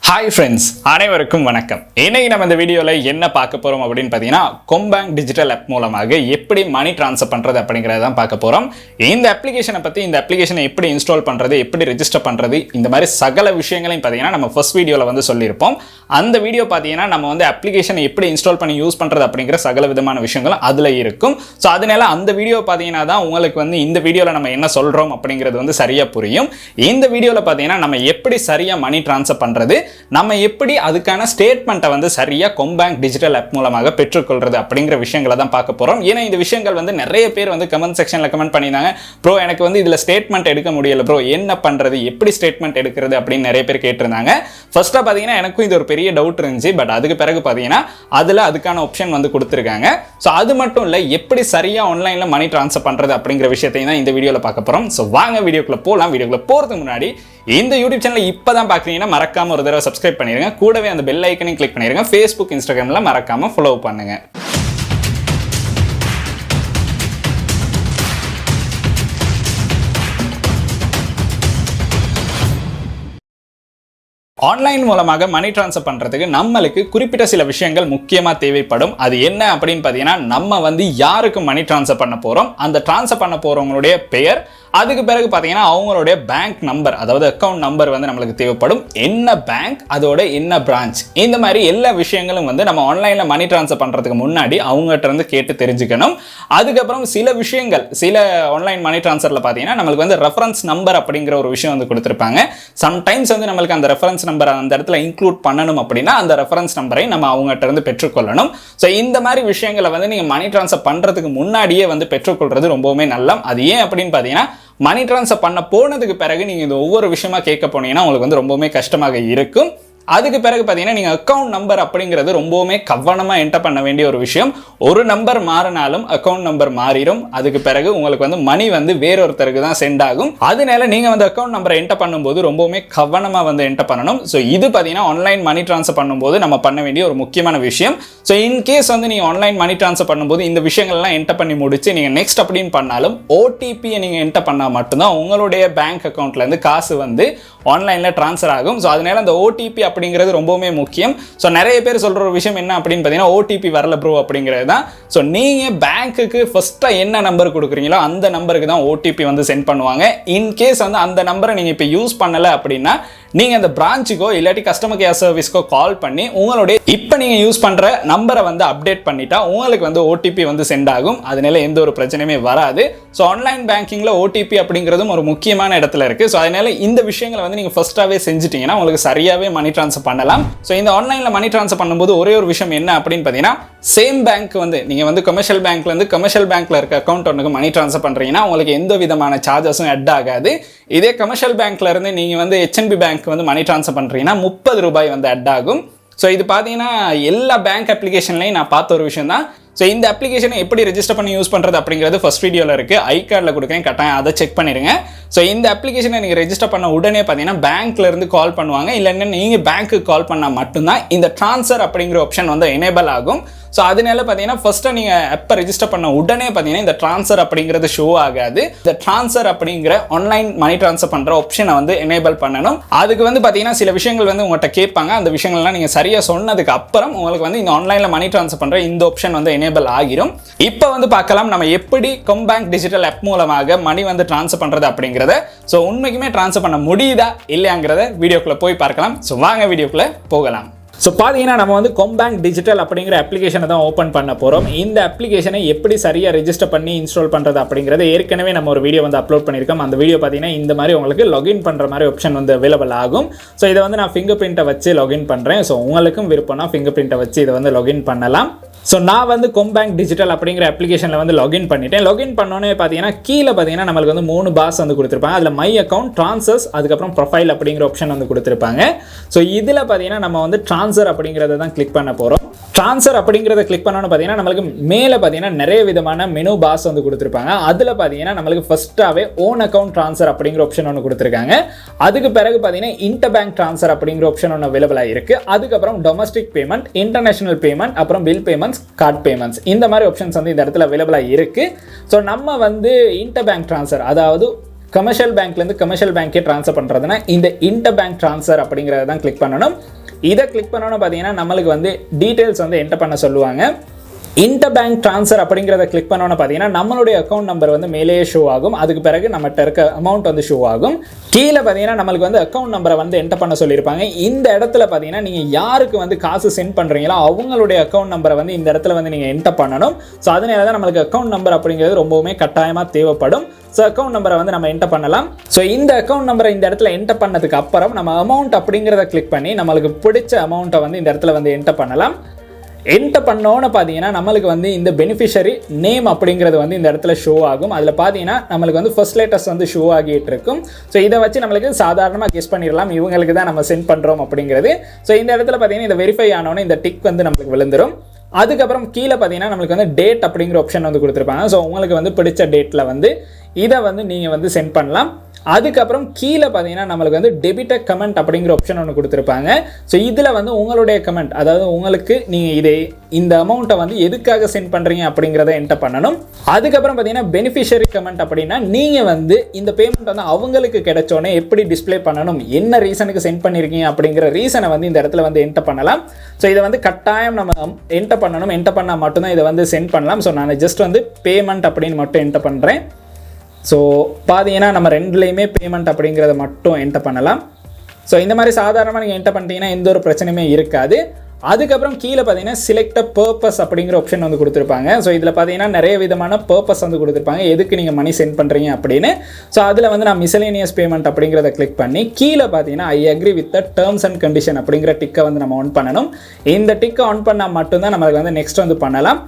Hi friends, அனைவருக்கும் வணக்கம். இன்னைக்கு நம்ம இந்த வீடியோவில் என்ன பார்க்க போகிறோம் அப்படின்னு பார்த்தீங்கன்னா, கொம்பேங்க் டிஜிட்டல் ஆப் மூலமாக எப்படி மணி ட்ரான்ஸ்ஃபர் பண்ணுறது அப்படிங்கிறத தான் பார்க்க போகிறோம். இந்த அப்ளிகேஷனை பற்றி, இந்த அப்ளிகேஷனை எப்படி இன்ஸ்டால் பண்ணுறது, எப்படி ரெஜிஸ்டர் பண்ணுறது, இந்த மாதிரி சகல விஷயங்களையும் பார்த்தீங்கன்னா நம்ம ஃபர்ஸ்ட் வீடியோவில் வந்து சொல்லியிருப்போம். அந்த வீடியோ பார்த்தீங்கன்னா நம்ம வந்து அப்ளிகேஷனை எப்படி இன்ஸ்டால் பண்ணி யூஸ் பண்ணுறது அப்படிங்கிற சகல விதமான விஷயங்களும் அதில் இருக்கும். ஸோ அதனால அந்த வீடியோ பார்த்தீங்கன்னா தான் உங்களுக்கு வந்து இந்த வீடியோவில் நம்ம என்ன சொல்கிறோம் அப்படிங்கிறது வந்து சரியாக புரியும். இந்த வீடியோவில் பார்த்தீங்கன்னா நம்ம எப்படி சரியாக மணி ட்ரான்ஸ்ஃபர் பண்ணுறது, நம்ம எப்படி அதுக்கான ஸ்டேட்மெண்ட்டை வந்து சரியாக கொம்பேங்க் டிஜிட்டல் ஆப் மூலமாக பெற்றுக்கொள்றது அப்படிங்கிற விஷயங்களை தான் பார்க்க போகிறோம். ஏன்னா இந்த விஷயங்கள் வந்து நிறைய பேர் வந்து கமெண்ட் செக்ஷனில் கமெண்ட் பண்ணியிருந்தாங்க, ப்ரோ எனக்கு வந்து இதில் ஸ்டேட்மெண்ட் எடுக்க முடியல ப்ரோ, என்ன பண்ணுறது, எப்படி ஸ்டேட்மெண்ட் எடுக்கிறது அப்படின்னு நிறைய பேர் கேட்டிருந்தாங்க. ஃபர்ஸ்ட்டாக பார்த்தீங்கன்னா எனக்கும் இது ஒரு பெரிய டவுட் இருந்துச்சு. பட் அதுக்கு பிறகு பார்த்தீங்கன்னா அதில் அதுக்கான ஆப்ஷன் வந்து கொடுத்துருக்காங்க. ஸோ அது மட்டும் இல்லை, எப்படி சரியாக ஆன்லைனில் மணி ட்ரான்ஸ்ஃபர் பண்ணுறது அப்படிங்கிற விஷயத்தையும் தான் இந்த வீடியோவில் பார்க்க போகிறோம். ஸோ வாங்க வீடியோக்குள்ளே போகலாம். வீடியோக்குள்ளே போகிறதுக்கு முன்னாடி இந்த யூடியூப் சேனல் இப்போ தான் பார்க்குறீங்கன்னா மறக்காம ஒரு தடவை சப்ஸ்கிரைப் பண்ணிடுங்க. கூடவே அந்த பெல் ஐக்கனையும் கிளிக் பண்ணிடுங்க. ஃபேஸ்புக், இன்ஸ்டாகிராமில் மறக்காம ஃபாலோ பண்ணுங்க. ஆன்லைன் மூலமாக மணி ட்ரான்ஸ்ஃபர் பண்ணுறதுக்கு நம்மளுக்கு குறிப்பிட்ட சில விஷயங்கள் முக்கியமாக தேவைப்படும். அது என்ன அப்படின்னு பார்த்தீங்கன்னா, நம்ம வந்து யாருக்கு மணி ட்ரான்ஸ்ஃபர் பண்ண போகிறோம், அந்த ட்ரான்ஸ்ஃபர் பண்ண போகிறவங்களுடைய பெயர், அதுக்கு பிறகு பார்த்தீங்கன்னா அவங்களுடைய பேங்க் நம்பர், அதாவது அக்கௌண்ட் நம்பர் வந்து நம்மளுக்கு தேவைப்படும். என்ன பேங்க், அதோட என்ன பிரான்ச், இந்த மாதிரி எல்லா விஷயங்களும் வந்து நம்ம ஆன்லைனில் மணி ட்ரான்ஸ்ஃபர் பண்ணுறதுக்கு முன்னாடி அவங்ககிட்ட இருந்து கேட்டு தெரிஞ்சுக்கணும். அதுக்கப்புறம் சில விஷயங்கள், சில ஆன்லைன் மணி ட்ரான்ஸ்ஃபரில் பார்த்தீங்கன்னா நம்மளுக்கு வந்து ரெஃபரன்ஸ் நம்பர் அப்படிங்கிற ஒரு விஷயம் வந்து கொடுத்துருப்பாங்க. சம்டைம்ஸ் வந்து நம்மளுக்கு அந்த ரெஃபரன்ஸ் நம்பரை அந்த இடத்துல இன்க்ளூட் பண்ணணும் அப்படின்னா அந்த ரெஃபரன்ஸ் நம்பரை நம்ம அவங்ககிட்ட இருந்து பெற்றுக்கொள்ளணும். ஸோ இந்த மாதிரி விஷயங்களை வந்து நீங்கள் மணி ட்ரான்ஸ்ஃபர் பண்ணுறதுக்கு முன்னாடியே வந்து பெற்றுக்கொள்வது ரொம்பவுமே நல்லது. அது ஏன் அப்படின்னு பார்த்தீங்கன்னா, மணி ட்ரான்ஸ்ஃபர் பண்ண போனதுக்கு பிறகு நீங்கள் இந்த ஒவ்வொரு விஷயமா கேட்க போனீங்கன்னா உங்களுக்கு வந்து ரொம்பவுமே கஷ்டமாக இருக்கும். அதுக்கு பிறகு பார்த்தீங்கன்னா நீங்கள் அக்கௌண்ட் நம்பர் அப்படிங்கிறது ரொம்பவுமே கவனமாக என்டர் பண்ண வேண்டிய ஒரு விஷயம். ஒரு நம்பர் மாறினாலும் அக்கௌண்ட் நம்பர் மாறிடும். அதுக்கு பிறகு உங்களுக்கு வந்து மணி வந்து வேறொருத்தருக்கு தான் சென்ட் ஆகும். அதனால நீங்கள் வந்து அக்கௌண்ட் நம்பரை என்டர் பண்ணும்போது ரொம்பவுமே கவனமாக வந்து என்டர் பண்ணணும். ஸோ இது பார்த்தீங்கன்னா ஆன்லைன் மணி ட்ரான்ஸ்ஃபர் பண்ணும்போது நம்ம பண்ண வேண்டிய ஒரு முக்கியமான விஷயம். ஸோ இன்கேஸ் வந்து நீங்கள் ஆன்லைன் மணி ட்ரான்ஸ்ஃபர் பண்ணும்போது இந்த விஷயங்கள்லாம் என்டர் பண்ணி முடிச்சு நீங்கள் நெக்ஸ்ட் அப்படின்னு பண்ணாலும் ஓடிபியை நீங்கள் என்டர் பண்ணால் மட்டும்தான் உங்களுடைய பேங்க் அக்கௌண்ட்லேருந்து காசு வந்து ஆன்லைனில் ட்ரான்ஸ்ஃபர் ஆகும். ஸோ அதனால அந்த ஓடிபி அப்படிங்கிறது ரொம்பவுமே முக்கியம். ஸோ நிறைய பேர் சொல்கிற ஒரு விஷயம் என்ன அப்படின்னு பார்த்தீங்கன்னா, ஓடிபி வரல ப்ரோ அப்படிங்கிறது தான். ஸோ நீங்கள் பேங்க்குக்கு ஃபஸ்ட்டாக என்ன நம்பர் கொடுக்குறீங்களோ அந்த நம்பருக்கு தான் ஓடிபி வந்து சென்ட் பண்ணுவாங்க. இன்கேஸ் வந்து அந்த நம்பரை நீங்கள் இப்போ யூஸ் பண்ணலை அப்படின்னா நீங்கள் அந்த பிரான்ச்சுக்கோ இல்லாட்டி கஸ்டமர் கேர் சர்வீஸ்க்கோ கால் பண்ணி உங்களுடைய இப்போ நீங்கள் யூஸ் பண்ணுற நம்பரை வந்து அப்டேட் பண்ணிட்டா உங்களுக்கு வந்து ஓடிபி வந்து சென்ட் ஆகும். அதனால எந்த ஒரு பிரச்சனையுமே வராது. ஸோ ஆன்லைன் பேங்கிங்கில் ஓடிபி அப்படிங்கிறதும் ஒரு முக்கியமான இடத்துல இருக்குது. ஸோ அதனால இந்த விஷயங்களை வந்து நீங்கள் ஃபர்ஸ்ட்டாகவே செஞ்சுட்டீங்கன்னா உங்களுக்கு சரியாகவே மணி ட்ரான்ஸ்ஃபர் பண்ணலாம். ஸோ இந்த ஆன்லைனில் மணி ட்ரான்ஸ்ஃபர் பண்ணும்போது ஒரே ஒரு விஷயம் என்ன அப்படின்னு பார்த்தீங்கன்னா, சேம் பேங்க் வந்து நீங்கள் வந்து கமர்ஷியல் பேங்க்லேருந்து கமர்ஷியல் பேங்க்கில் இருக்க அக்கௌண்ட் ஒன்றுக்கு மணி ட்ரான்ஸ்ஃபர் பண்ணுறீங்கன்னா உங்களுக்கு எந்த விதமான சார்ஜஸும் அட் ஆகாது. இதே கமர்ஷியல் பேங்க்ல இருந்து நீங்கள் வந்து HNB பேங்க் வந்து மணி ட்ரான்ஸ்ஃபர் பண்ணுறீங்கன்னா 30 ரூபாய் வந்து அட் ஆகும். ஸோ இது பார்த்தீங்கன்னா எல்லா பேங்க் அப்ளிகேஷன்லையும் நான் பார்த்த ஒரு விஷயம் தான். ஸோ இந்த அப்ளிகேஷனை எப்படி ரெஜிஸ்டர் பண்ணி யூஸ் பண்ணுறது அப்படிங்கிறது ஃபர்ஸ்ட் வீடியோவில் இருக்குது, ஐ கார்டில் கொடுக்குறேன், கட்டாயம் அதை செக் பண்ணிடுங்க. ஸோ இந்த அப்ளிகேஷனை நீங்கள் ரெஜிஸ்டர் பண்ண உடனே பார்த்தீங்கன்னா பேங்க்ல இருந்து கால் பண்ணுவாங்க. இல்லைன்னா நீங்கள் பேங்க்குக்கு கால் பண்ணால் மட்டும்தான் இந்த ட்ரான்ஸ்ஃபர் அப்படிங்கிற ஆப்ஷன் வந்து எனேபிள் ஆகும். ஸோ அதனால பார்த்தீங்கன்னா ஃபர்ஸ்ட்டு நீங்கள் எப்போ ரெஜிஸ்டர் பண்ண உடனே பார்த்தீங்கன்னா இந்த ட்ரான்ஸ்ஃபர் அப்படிங்கிறது ஷோ ஆகாது. இந்த ட்ரான்ஸ்ஃபர் அப்படிங்கிற ஆன்லைன் மணி ட்ரான்ஸ்ஃபர் பண்ணுற ஆப்ஷனை வந்து எனேபிள் பண்ணணும். அதுக்கு வந்து பார்த்தீங்கன்னா சில விஷயங்கள் வந்து உங்கள்கிட்ட கேட்பாங்க. அந்த விஷயங்கள்லாம் நீங்கள் சரியாக சொன்னதுக்கு அப்புறம் உங்களுக்கு வந்து இந்த ஆன்லைனில் மணி ட்ரான்ஸ்ஃபர் பண்ணுற இந்த ஆப்ஷன் வந்து எனேபிள் ஆகிரும். இப்போ வந்து பார்க்கலாம் நம்ம எப்படி கொம்பேங்க் டிஜிட்டல் ஆப் மூலமாக மணி வந்து ட்ரான்ஸ்ஃபர் பண்ணுறது அப்படிங்கிறத. ஸோ உண்மைக்குமே ட்ரான்ஸ்ஃபர் பண்ண முடியுதா இல்லையாங்கிறத வீடியோக்குள்ளே போய் பார்க்கலாம். ஸோ வாங்க வீடியோக்குள்ளே போகலாம். ஸோ பார்த்தீங்கன்னா நம்ம வந்து கொம்பேங்க் டிஜிட்டல் அப்படிங்கிற அப்ளிகேஷனை தான் ஓப்பன் பண்ண போகிறோம். இந்த அப்ளிகேஷனை எப்படி சரியாக ரெஜிஸ்டர் பண்ணி இன்ஸ்டால் பண்ணுறது அப்படிங்கிறத ஏற்கனவே நம்ம ஒரு வீடியோ வந்து அப்லோட் பண்ணியிருக்கோம். அந்த வீடியோ பார்த்தீங்கன்னா இந்த மாதிரி உங்களுக்கு லாகின் பண்ணுற மாதிரி ஆப்ஷன் வந்து அவைலபிள் ஆகும். ஸோ இதை வந்து நான் ஃபிங்கர் பிரிண்ட்டை வச்சு லாகின் பண்ணுறேன். ஸோ உங்களுக்கும் விருப்பம்னா ஃபிங்கர் பிரிண்ட்டை வச்சு இதை வந்து லாகின் பண்ணலாம். ஸோ நான் வந்து கொம்பேங்க் டிஜிட்டல் அப்படிங்கிற அப்ளிகேஷனில் வந்து லாகின் பண்ணிட்டேன். லாகின் பண்ணோன்னே பார்த்தீங்கன்னா கீழே பார்த்தீங்கன்னா நம்மளுக்கு வந்து 3 பாஸ் வந்து கொடுத்துருப்பாங்க. அதில் மை அக்கௌண்ட், ட்ரான்ஸ்ஃபர்ஸ், அதுக்கப்புறம் ப்ரொஃபைல் அப்படிங்கிற ஆப்ஷன் வந்து கொடுத்துருப்பாங்க. ஸோ இதில் பார்த்தீங்கன்னா நம்ம வந்து ட்ரான்ஸ்ஃபர் அப்படிங்கிறத தான் கிளிக் பண்ண போகிறோம். ட்ரான்ஸ்ஃபர் அப்படிங்கிறத கிளிக் பண்ணோன்னு பார்த்தீங்கன்னா நம்மளுக்கு மேலே பார்த்தீங்கன்னா நிறைய விதமான மெனு பாஸ் வந்து கொடுத்துருப்பாங்க. அதில் பார்த்தீங்கன்னா நம்மளுக்கு ஃபர்ஸ்ட்டாகவே ஓன் அக்கௌண்ட் ட்ரான்ஸ்ஃபர் அப்படிங்கிற ஆப்ஷன் ஒன்று கொடுத்துருக்காங்க. அதுக்கு பிறகு பார்த்தீங்கன்னா இன்டர் பேங்க் ட்ரான்ஸ்ஃபர் அப்படிங்கிற ஆப்ஷன் ஒன்று அவைலபிளாக இருக்குது. அதுக்கப்புறம் டொமஸ்டிக் பேமெண்ட், இன்டர்நேஷனல் பேமெண்ட், அப்புறம் பில் பேமெண்ட்ஸ், கார்ட் பேமெண்ட்ஸ், இந்த மாதிரி ஆப்ஷன்ஸ் வந்து இந்த இடத்துல அவைலபிளாக இருக்குது. ஸோ நம்ம வந்து இன்டர் பேங்க் ட்ரான்ஸ்ஃபர், அதாவது கமர்ஷியல் பேங்க்லேருந்து கமர்ஷியல் பேங்க்கே ட்ரான்ஸ்ஃபர் பண்ணுறதுனா இந்த இன்டர் பேங்க் ட்ரான்ஸ்ஃபர் அப்படிங்கிறத தான் கிளிக் பண்ணணும். இதை கிளிக் பண்ணணும்னு பார்த்தீங்கன்னா நம்மளுக்கு வந்து டீட்டெயில்ஸ் வந்து என்டர் பண்ண சொல்லுவாங்க. இன்டர் பேங்க் ட்ரான்ஸ்ஃபர் அப்படிங்கிறத கிளிக் பண்ணோன்னு பார்த்தீங்கன்னா நம்மளுடைய அக்கௌண்ட் நம்பர் வந்து மேலேயே ஷோ ஆகும். அதுக்கு பிறகு நம்மகிட்ட இருக்க அமௌண்ட் வந்து ஷோ ஆகும். கீழே பார்த்தீங்கன்னா நம்மளுக்கு வந்து அக்கௌண்ட் நம்பரை வந்து என்டர் பண்ண சொல்லியிருப்பாங்க. இந்த இடத்துல பார்த்தீங்கன்னா நீங்கள் யாருக்கு வந்து காசு சென்ட் பண்ணுறீங்களோ அவங்களுடைய அக்கௌண்ட் நம்பரை வந்து இந்த இடத்துல வந்து நீங்கள் என்டர் பண்ணணும். ஸோ அதனால தான் நம்மளுக்கு அக்கௌண்ட் நம்பர் அப்படிங்கிறது ரொம்பவுமே கட்டாயமாக தேவைப்படும். ஸோ அக்கௌண்ட் நம்பரை வந்து நம்ம என்டர் பண்ணலாம். ஸோ இந்த அக்கௌண்ட் நம்பரை இந்த இடத்துல என்டர் பண்ணதுக்கு அப்புறம் நம்ம அமௌண்ட் அப்படிங்கிறத கிளிக் பண்ணி நம்மளுக்கு பிடிச்ச அமௌண்ட்டை வந்து இந்த இடத்துல வந்து என்டர் பண்ணலாம். என்டர் பண்ணோன்னு பார்த்தீங்கன்னா நம்மளுக்கு வந்து இந்த பெனிஃபிஷரி நேம் அப்படிங்கிறது வந்து இந்த இடத்துல ஷோ ஆகும். அதில் பார்த்தீங்கன்னா நம்மளுக்கு வந்து ஃபர்ஸ்ட் லேட்டர்ஸ் வந்து ஷோ ஆகிட்டு இருக்கும். ஸோ இதை வச்சு நம்மளுக்கு சாதாரணமாக கெஸ் பண்ணிடலாம் இவங்களுக்கு தான் நம்ம சென்ட் பண்ணுறோம் அப்படிங்கிறது. ஸோ இந்த இடத்துல பார்த்தீங்கன்னா இந்த வெரிஃபை ஆனோன்னு இந்த டிக் வந்து நம்மளுக்கு விழுந்துடும். அதுக்கப்புறம் கீழே பார்த்தீங்கன்னா நம்மளுக்கு வந்து டேட் அப்படிங்கிற ஆப்ஷன் வந்து கொடுத்துருப்பாங்க. ஸோ உங்களுக்கு வந்து பிடிச்ச டேட்டில் வந்து இதை வந்து நீங்கள் வந்து சென்ட் பண்ணலாம். அதுக்கப்புறம் கீழே பார்த்தீங்கன்னா நம்மளுக்கு வந்து டெபிட் கமெண்ட் அப்படிங்கிற ஆப்ஷன் ஒன்று கொடுத்துருப்பாங்க. ஸோ இதில் வந்து உங்களுடைய கமெண்ட், அதாவது உங்களுக்கு நீங்கள் இந்த அமௌண்ட்டை வந்து எதுக்காக சென்ட் பண்ணுறீங்க அப்படிங்கிறத என்டர் பண்ணணும். அதுக்கப்புறம் பார்த்தீங்கன்னா பெனிஃபிஷரி கமெண்ட் அப்படின்னா நீங்கள் வந்து இந்த பேமெண்ட் வந்து அவங்களுக்கு கிடைச்சோன்னே எப்படி டிஸ்பிளே பண்ணணும், என்ன ரீசனுக்கு சென்ட் பண்ணியிருக்கீங்க அப்படிங்கிற ரீசனை வந்து இந்த இடத்துல வந்து என்டர் பண்ணலாம். ஸோ இதை வந்து கட்டாயம் நம்ம என்டர் பண்ணணும். என்டர் பண்ணால் மட்டும்தான் இதை வந்து சென்ட் பண்ணலாம். ஸோ நான் ஜஸ்ட் வந்து பேமெண்ட் அப்படின்னு மட்டும் என்டர் பண்ணுறேன். ஸோ பார்த்தீங்கன்னா நம்ம ரெண்டுலேயுமே பேமெண்ட் அப்படிங்கிறத மட்டும் என்டர் பண்ணலாம். ஸோ இந்த மாதிரி சாதாரணமாக நீங்கள் என்டர் பண்ணிட்டீங்கன்னா எந்த ஒரு பிரச்சனையுமே இருக்காது. அதுக்கப்புறம் கீழே பார்த்தீங்கன்னா சிலெக்ட் பர்பஸ் அப்படிங்கிற ஆப்ஷன் வந்து கொடுத்துருப்பாங்க. ஸோ இதில் பார்த்தீங்கன்னா நிறைய விதமான பர்பஸ் வந்து கொடுத்துருப்பாங்க, எதுக்கு நீங்கள் மணி சென்ட் பண்ணுறீங்க அப்படின்னு. ஸோ அதில் வந்து நான் மிசலேனியஸ் பேமெண்ட் அப்படிங்கிறத கிளிக் பண்ணி கீழே பார்த்தீங்கன்னா I agree with the terms and condition அப்படிங்கிற டிக்கை வந்து நம்ம ஆன் பண்ணணும். இந்த டிக்கை ஆன் பண்ணால் மட்டும்தான் நம்மளுக்கு வந்து நெக்ஸ்ட் வந்து பண்ணலாம்.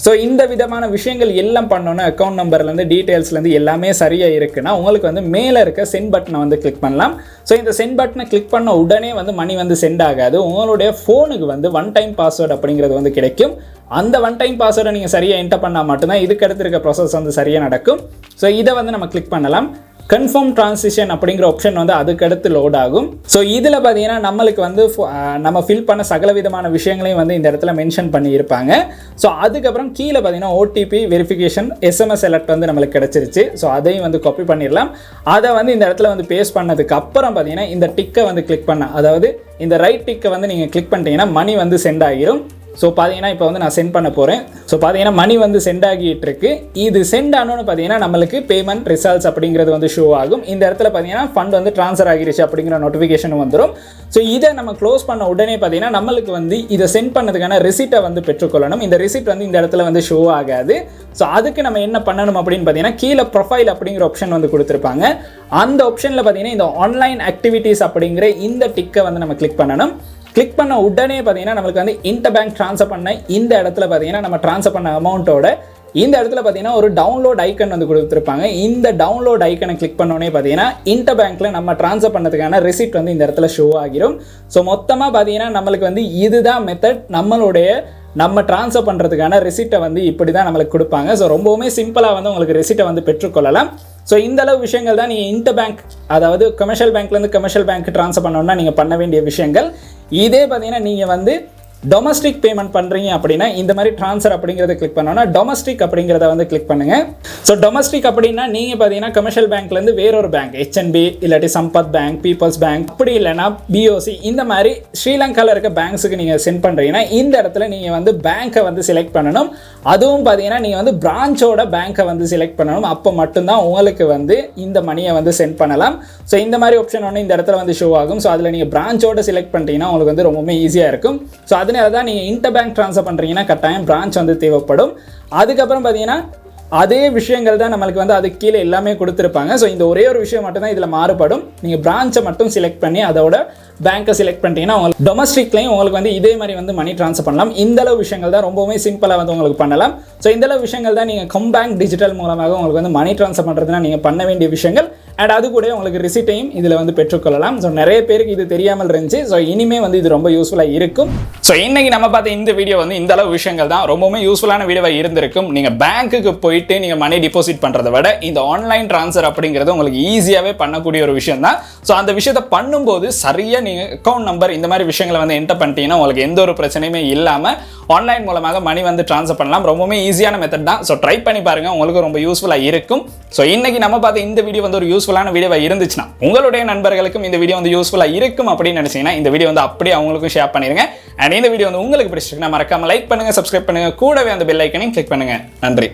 ஸோ இந்த விதமான விஷயங்கள் எல்லாம் பண்ணோன்னா அக்கௌண்ட் நம்பர்லேருந்து டீட்டெயில்ஸ்லேருந்து எல்லாமே சரியாக இருக்குன்னா உங்களுக்கு வந்து மேலே இருக்க சென்ட் பட்டனை வந்து கிளிக் பண்ணலாம். ஸோ இந்த சென்ட் பட்டனை கிளிக் பண்ண உடனே வந்து மணி வந்து சென்ட் ஆகாது. உங்களுடைய ஃபோனுக்கு வந்து ஒன் டைம் பாஸ்வேர்டு அப்படிங்கிறது வந்து கிடைக்கும். அந்த ஒன் டைம் பாஸ்வேர்டை நீங்கள் சரியாக என்டர் பண்ணால் மட்டும்தான் இதுக்கு அடுத்து இருக்க ப்ராசஸ் வந்து சரியாக நடக்கும். ஸோ இதை வந்து நம்ம கிளிக் பண்ணலாம். கன்ஃபார்ம் ட்ரான்சிஷன் அப்படிங்கிற ஆப்ஷன் வந்து அதுக்கடுத்து லோட் ஆகும். ஸோ இதில் பார்த்தீங்கன்னா நம்மளுக்கு வந்து நம்ம ஃபில் பண்ண சகல விதமான விஷயங்களையும் வந்து இந்த இடத்துல மென்ஷன் பண்ணியிருப்பாங்க. ஸோ அதுக்கப்புறம் கீழே பார்த்தீங்கன்னா ஓடிபி வெரிஃபிகேஷன் எஸ்எம்எஸ் அலர்ட் வந்து நம்மளுக்கு கிடச்சிருச்சு. ஸோ அதையும் வந்து காப்பி பண்ணிடலாம். அதை வந்து இந்த இடத்துல வந்து பேஸ்ட் பண்ணதுக்கு அப்புறம் பார்த்தீங்கன்னா இந்த டிக்கை வந்து கிளிக் பண்ண, அதாவது இந்த ரைட் டிக்கை வந்து நீங்கள் கிளிக் பண்ணிட்டீங்கன்னா மணி வந்து சென்ட் ஆகிரும். ஸோ பார்த்தீங்கன்னா இப்போ வந்து நான் சென்ட் பண்ண போகிறேன். ஸோ பார்த்தீங்கன்னா மணி வந்து சென்ட் ஆகிட்டு இருக்கு. இது சென்ட் ஆனோன்னு பார்த்தீங்கன்னா நம்மளுக்கு பேமெண்ட் ரிசல்ட்ஸ் அப்படிங்கிறது வந்து ஷோ ஆகும். இந்த இடத்துல பார்த்தீங்கன்னா ஃபண்ட் வந்து ட்ரான்ஸ்ஃபர் ஆகிருச்சு அப்படிங்கிற நோட்டிஃபிகேஷன் வந்துடும். ஸோ இதை நம்ம க்ளோஸ் பண்ண உடனே பார்த்தீங்கன்னா நம்மளுக்கு வந்து இதை சென்ட் பண்ணதுக்கான ரிசிப்டை வந்து பெற்றுக்கொள்ளணும். இந்த ரிசிப்ட் வந்து இந்த இடத்துல வந்து ஷோ ஆகாது. ஸோ அதுக்கு நம்ம என்ன பண்ணணும் அப்படின்னு பார்த்தீங்கன்னா கீழே ப்ரொஃபைல் அப்படிங்கிற ஆப்ஷன் வந்து கொடுத்துருப்பாங்க. அந்த ஆப்ஷனில் பார்த்தீங்கன்னா இந்த ஆன்லைன் ஆக்டிவிட்டீஸ் அப்படிங்கிற இந்த டிக்கை வந்து நம்ம கிளிக் பண்ணணும். கிளிக் பண்ண உடனே பார்த்தீங்கன்னா நம்மளுக்கு வந்து இன்டர் பேங்க் ட்ரான்ஸ்ஃபர் பண்ண இந்த இடத்துல பார்த்தீங்கன்னா நம்ம ட்ரான்ஸ்ஃபர் பண்ண அமௌண்ட்டோட இந்த இடத்துல பார்த்தீங்கன்னா ஒரு டவுன்லோட் ஐக்கன் வந்து கொடுத்துருப்பாங்க. இந்த டவுன்லோட் ஐக்கனை கிளிக் பண்ணோடனே பார்த்தீங்கன்னா இன்டர் பேங்க்கில் நம்ம ட்ரான்ஸ்ஃபர் பண்ணதுக்கான ரிசிப்ட் வந்து இந்த இடத்துல ஷோ ஆகிரும். ஸோ மொத்தமாக பார்த்தீங்கன்னா நம்மளுக்கு வந்து இதுதான் மெத்தட். நம்ம ட்ரான்ஸ்ஃபர் பண்ணுறதுக்கான ரிசிப்டை வந்து இப்படி தான் நம்மளுக்கு கொடுப்பாங்க. ஸோ ரொம்பவுமே சிம்பிளாக வந்து உங்களுக்கு ரிசிப்டை வந்து பெற்றுக்கொள்ளலாம். ஸோ இந்த அளவு விஷயங்கள் தான் நீங்கள் இன்டர் பேங்க், அதாவது கமர்ஷியல் பேங்க்லேருந்து கமர்ஷியல் பேங்க் ட்ரான்ஸ்ஃபர் பண்ணணும்னா நீங்கள் பண்ண வேண்டிய விஷயங்கள். இதே பார்த்தீங்கன்னா நீங்கள் வந்து டொமஸ்டிக் பேமெண்ட் பண்ணுறீங்க அப்படின்னா இந்த மாதிரி ட்ரான்ஸ்ஃபர் அப்படிங்கிறத கிளிக் பண்ணோன்னா டொமஸ்டிக் அப்படிங்கிறத வந்து கிளிக் பண்ணுங்கள். ஸோ டொமஸ்டிக் அப்படின்னா நீங்கள் பார்த்தீங்கன்னா கமர்ஷியல் பேங்க்லேருந்து வேறொரு பேங்க், ஹெச்என்பி இல்லாட்டி சம்பத் பேங்க், பீப்புள்ஸ் பேங்க், அப்படி இல்லைனா பிஓசி, இந்த மாதிரி ஸ்ரீலங்காவில் இருக்க பேங்க்ஸுக்கு நீங்கள் சென்ட் பண்ணுறீங்கன்னா இந்த இடத்துல நீங்கள் வந்து பேங்க்கை வந்து செலக்ட் பண்ணணும். அதுவும் பார்த்தீங்கன்னா நீங்கள் வந்து பிரான்ச்சோட பேங்க்கை வந்து செலக்ட் பண்ணணும். அப்போ மட்டும்தான் உங்களுக்கு வந்து இந்த மணியை வந்து சென்ட் பண்ணலாம். ஸோ இந்த மாதிரி ஆப்ஷன் ஒன்று இந்த இடத்துல வந்து ஷோ ஆகும். ஸோ அதில் நீங்கள் பிரான்ச்சோட செலக்ட் பண்ணிட்டீங்கன்னா உங்களுக்கு வந்து ரொம்பவே ஈஸியாக இருக்கும். ஸோ அதனால தான் நீங்கள் இன்டர் பேங்க் ட்ரான்ஸ்ஃபர் பண்ணுறீங்கன்னா கட்டாயம் பிரான்ச் வந்து தேவைப்படும். அதுக்கப்புறம் பார்த்தீங்கன்னா அதே விஷயங்கள் தான் நம்மளுக்கு வந்து அதுக்கு கீழே எல்லாமே கொடுத்துருப்பாங்க. ஸோ இந்த ஒரே ஒரு விஷயம் மட்டும் தான் இதில் மாறுபடும். நீங்கள் பிரான்ச்சை மட்டும் செலக்ட் பண்ணி அதோட பேங்க்கை செலக்ட் பண்ணிட்டீங்கன்னா உங்களுக்கு டொமஸ்டிக்லையும் உங்களுக்கு வந்து இதே மாதிரி வந்து மணி ட்ரான்ஸ்ஃபர் பண்ணலாம். இந்தளவு விஷயங்கள் தான் ரொம்பவுமே சிம்பிளாக வந்து உங்களுக்கு பண்ணலாம். ஸோ இந்தளவு விஷயங்கள் தான் நீங்கள் கம்பேங்க் டிஜிட்டல் மூலமாக உங்களுக்கு வந்து மணி ட்ரான்ஸ்ஃபர் பண்ணுறதுனா நீங்கள் பண்ண வேண்டிய விஷயங்கள். அண்ட் அது கூட உங்களுக்கு ரிசிப்டையும் இதில் வந்து பெற்றுக்கொள்ளலாம். ஸோ நிறைய பேருக்கு இது தெரியாமல் இருந்துச்சு. ஸோ இனிமே வந்து இது ரொம்ப யூஸ்ஃபுல்லாக இருக்கும். ஸோ இன்னைக்கு நம்ம பார்த்த இந்த வீடியோ வந்து இந்த அளவு விஷயங்கள் தான் ரொம்பவுமே யூஸ்ஃபுல்லான வீடியோவாக இருந்திருக்கும். நீங்கள் பேங்க்குக்கு போயிட்டு நீங்கள் மணி டிபாசிட் பண்ணுறதை விட இந்த ஆன்லைன் ட்ரான்ஸ்ஃபர் அப்படிங்கிறது உங்களுக்கு ஈஸியாகவே பண்ணக்கூடிய ஒரு விஷயம் தான். ஸோ அந்த விஷயத்தை பண்ணும்போது சரியாக நீங்கள் அக்கௌண்ட் நம்பர் இந்த மாதிரி விஷயங்களை வந்து என்டர் பண்ணிட்டீங்கன்னா உங்களுக்கு எந்த ஒரு பிரச்சனையுமே இல்லாமல் ஆன்லைன் மூலமாக மணி வந்து ட்ரான்ஸ்ஃபர் பண்ணலாம். ரொம்பவுமே ஈஸியான மெத்தட் தான். ஸோ ட்ரை பண்ணி பாருங்கள், உங்களுக்கு ரொம்ப யூஸ்ஃபுல்லாக இருக்கும். ஸோ இன்னைக்கு நம்ம பார்த்த இந்த வீடியோ வந்து ஒரு யூஸ்ஃபுல்லான வீடியோவா இருந்துச்சுன்னா உங்களுடைய நண்பர்களுக்கும் இந்த வீடியோ வந்து யூஸ்ஃபுல்லா இருக்கும் அப்படின்னு நினைச்சீங்கன்னா இந்த வீடியோ வந்து அப்படியே அவங்களுக்கும் ஷேர் பண்ணிருங்க. அண்ட் இந்த வீடியோ வந்து உங்களுக்கு பிடிச்சிருக்குன்னா மறக்காம லைக் பண்ணுங்க, சப்ஸ்கிரைப் பண்ணுங்க, கூடவே அந்த பெல் ஐக்கனையும் கிளிக் பண்ணுங்க. நன்றி.